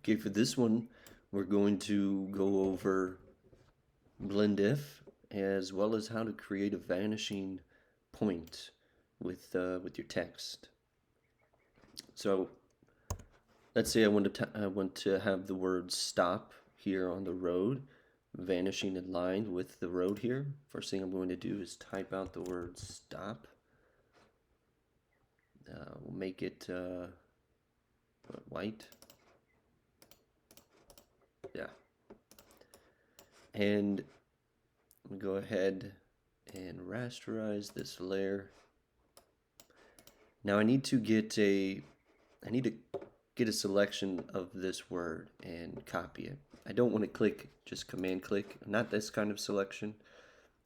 Okay, for this one, we're going to go over blendIf as well as how to create a vanishing point with your text. So let's say I want to have the word stop here on the road, vanishing in line with the road here. First thing I'm going to do is type out the word stop. We'll make it white. Yeah. And we go ahead and rasterize this layer. Now I need to get a selection of this word and copy it. I don't want to click just command click, not this kind of selection,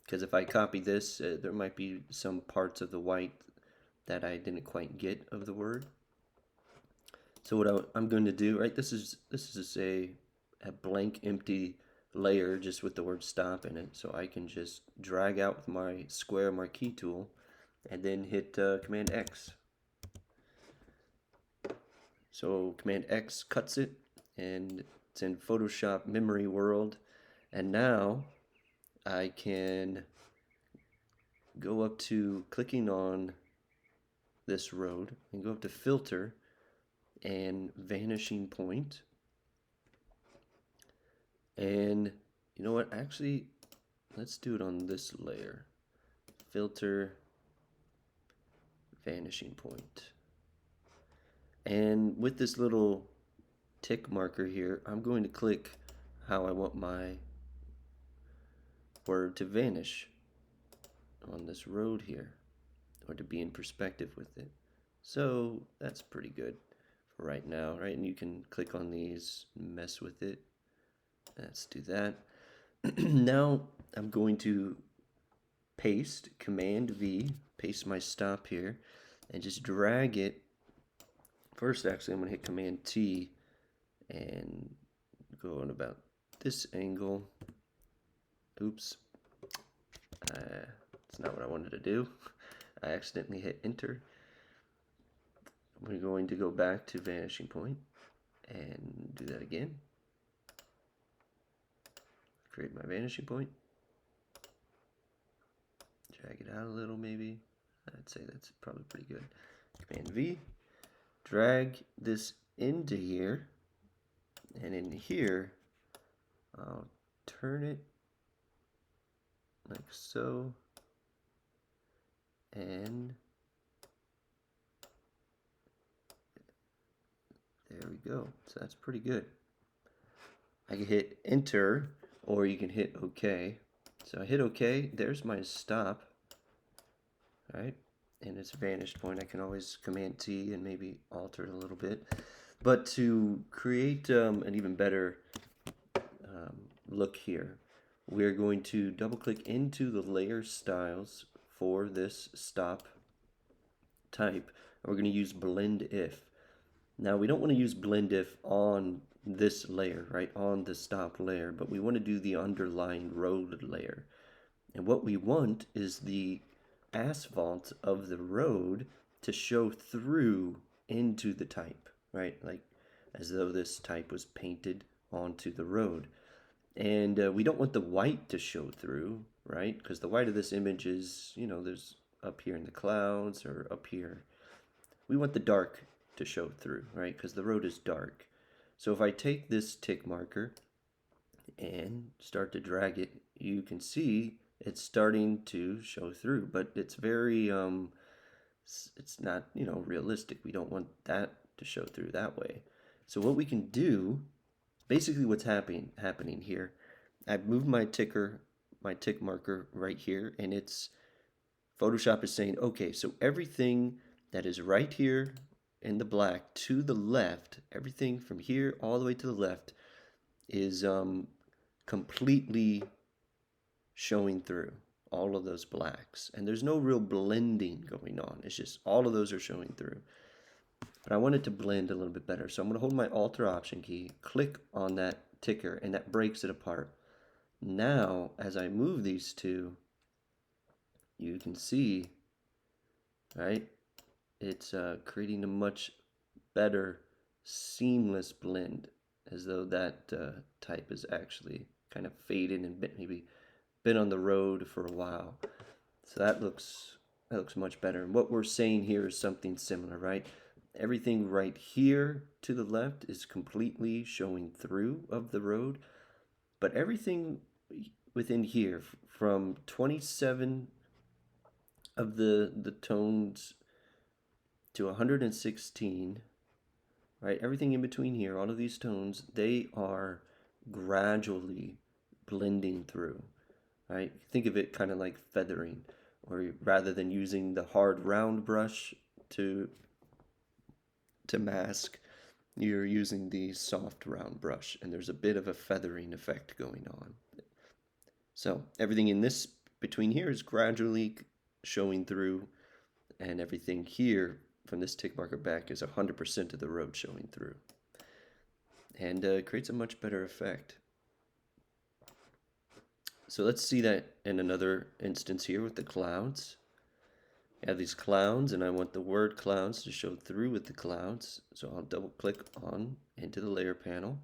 because if I copy this, there might be some parts of the white that I didn't quite get of the word. So what I'm going to do, right? This is a blank empty layer just with the word stop in it, so I can just drag out with my square marquee tool and then hit Command X. So Command X cuts it, and it's in Photoshop Memory World. And now I can go up to clicking on this road and go up to Filter and Vanishing Point. And you know what? Actually, let's do it on this layer. Filter, Vanishing Point. And with this little tick marker here, I'm going to click how I want my word to vanish on this road here, or to be in perspective with it. So that's pretty good for right now, right? And you can click on these, mess with it. Let's do that. Now I'm going to paste, Command V, paste my stop here, and just drag it. First, actually, I'm going to hit Command T and go on about this angle. Oops. It's not what I wanted to do. I accidentally hit enter. We're going to go back to vanishing point and do that again. Create my vanishing point. Drag it out a little maybe. I'd say that's probably pretty good. Command V. Drag this into here. And in here, I'll turn it like so. And there we go. So that's pretty good. I can hit enter, or you can hit OK. So I hit OK. There's my stop. All right, and it's vanished point. I can always Command T and maybe alter it a little bit. But to create an even better look here, we're going to double click into the layer styles for this stop type, and we're going to use blendIf. Now we don't want to use blendIf on this layer, right, on the stop layer, but we want to do the underlying road layer. And what we want is the asphalt of the road to show through into the type, right? Like as though this type was painted onto the road. And we don't want the white to show through, right? Because the white of this image is, you know, there's up here in the clouds or up here. We want the dark to show through, right? Because the road is dark. So if I take this tick marker and start to drag it, you can see it's starting to show through, but it's very it's not, you know, realistic. We don't want that to show through that way. So what we can do, basically what's happening here, I've moved my tick marker right here, and it's Photoshop is saying, okay, so everything that is right here in the black to the left, everything from here all the way to the left is completely showing through, all of those blacks. And there's no real blending going on. It's just all of those are showing through. But I want it to blend a little bit better. So I'm going to hold my Alt or Option key, click on that ticker, and that breaks it apart. Now, as I move these two, you can see, right, it's creating a much better seamless blend. as though that type is actually kind of faded and maybe been on the road for a while. So that looks much better. And what we're saying here is something similar, right? Everything right here to the left is completely showing through of the road, but everything within here from 27 of the tones to 116, right? Everything in between here, all of these tones, they are gradually blending through, right? Think of it kind of like feathering, or rather than using the hard round brush to mask, you're using the soft round brush, and there's a bit of a feathering effect going on. So everything in this between here is gradually showing through, and everything here from this tick marker back is 100% of the road showing through, and creates a much better effect. So let's see that in another instance here with the clouds. I have these clouds, and I want the word clouds to show through with the clouds. So I'll double click on into the layer panel.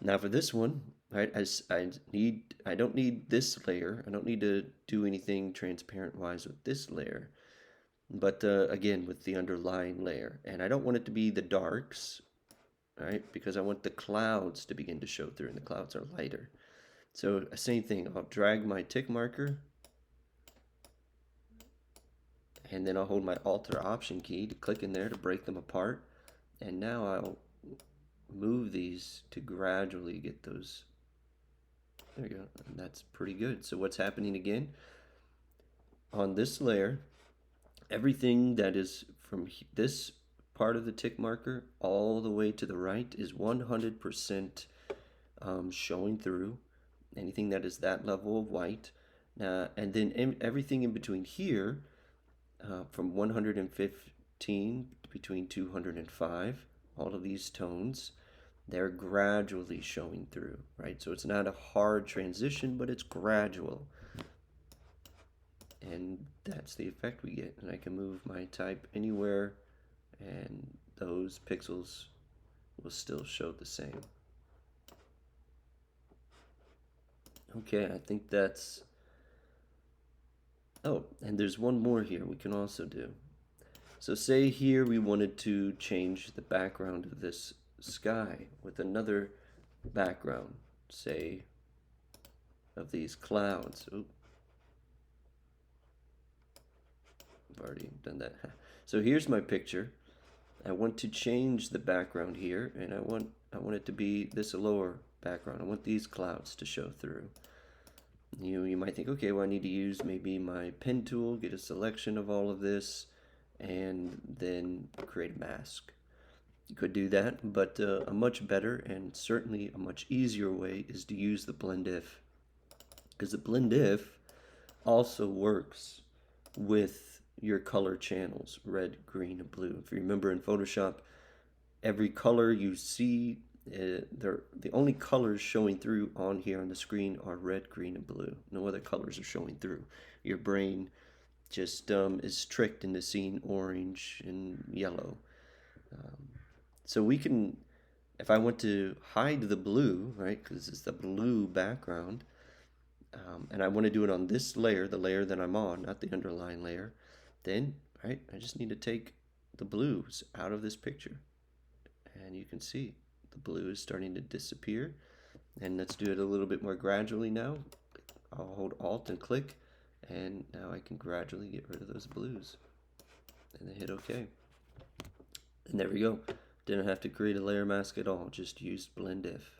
Now for this one, right, I don't need this layer. I don't need to do anything transparent wise with this layer. But again, with the underlying layer. And I don't want it to be the darks, right, because I want the clouds to begin to show through, and the clouds are lighter. So same thing, I'll drag my tick marker, and then I'll hold my Alt or Option key to click in there to break them apart. And now I'll move these to gradually get those. There you go, and that's pretty good. So what's happening again? On this layer, everything that is from this part of the tick marker all the way to the right is 100% showing through. Anything that is that level of white. And then everything in between here, from 115 between 205, all of these tones, they're gradually showing through, right? So it's not a hard transition, but it's gradual. And that's the effect we get. And I can move my type anywhere, and those pixels will still show the same. Okay, I think that's... Oh, and there's one more here we can also do. So say here we wanted to change the background of this sky with another background, say, of these clouds. Ooh. I've already done that. So here's my picture. I want to change the background here, and I want it to be this lower background. I want these clouds to show through. You might think, okay, well, I need to use maybe my pen tool, get a selection of all of this, and then create a mask. You could do that, but a much better and certainly a much easier way is to use the blend if, because the blend if also works with your color channels, red, green, and blue. If you remember in Photoshop, every color you see, the only colors showing through on here on the screen are red, green, and blue. No other colors are showing through. Your brain just is tricked into seeing orange and yellow. So we can, if I want to hide the blue, right, because it's the blue background, and I want to do it on this layer, the layer that I'm on, not the underlying layer, then, right, I just need to take the blues out of this picture. And you can see the blue is starting to disappear. And let's do it a little bit more gradually now. I'll hold Alt and click, and now I can gradually get rid of those blues. And then hit OK. And there we go. Didn't have to create a layer mask at all, just used blend if.